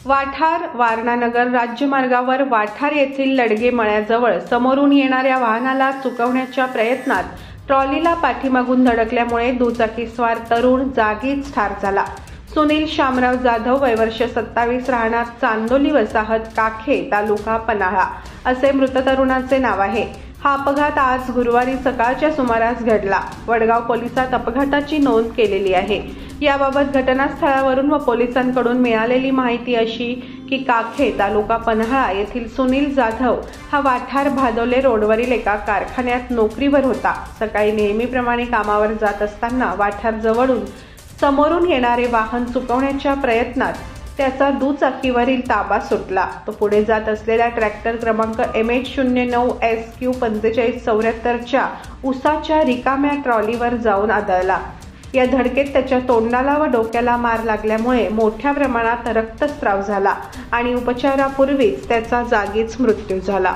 वाठार वारणानगर राज्यमार्गावर वाठार येथील लडगे मळ्याजवळ समोरून येणाऱ्या वाहनाला चुकवण्याच्या प्रयत्नात ट्रॉलीला पाठीमागून धडकल्यामुळे दुचाकीस्वार तरुण जागीच ठार झाला। सुनील शामराव जाधव वय वर्ष 27 राहणार चांदोली वसाहत काखे तालुका पन्हाळा असे मृत तरुणाचे नाव आहे। हा अपघात आज गुरुवारी सकाळच्या सुमारास घडला। वडगाव पोलिसात अपघाताची नोंद केलेली आहे। याबाबत घटनास्थळावरून व पोलिसांकडून मिळालेली माहिती अशी की काखे तालुका पन्हाळा येथील सुनील जाधव हा वाठार भादोले रोडवरील एका कारखान्यात नोकरीवर होता। सकाळी नेहमीप्रमाणे कामावर जात असताना वाठार जवळून समोरून येणारे वाहन चुकवण्याच्या प्रयत्नात त्याचा दुचाकीवरील ताबा सुटला। तो पुढे जात असलेल्या ट्रॅक्टर क्रमांक MH09SQ 4574 च्या उसाच्या रिकाम्या ट्रॉलीवर जाऊन आदळला। या धडकेत त्याच्या तोंडाला व डोक्याला मार लागल्यामुळे मोठ्या प्रमाणात रक्तस्राव झाला आणि उपचारापूर्वीच त्याचा जागीच मृत्यू झाला।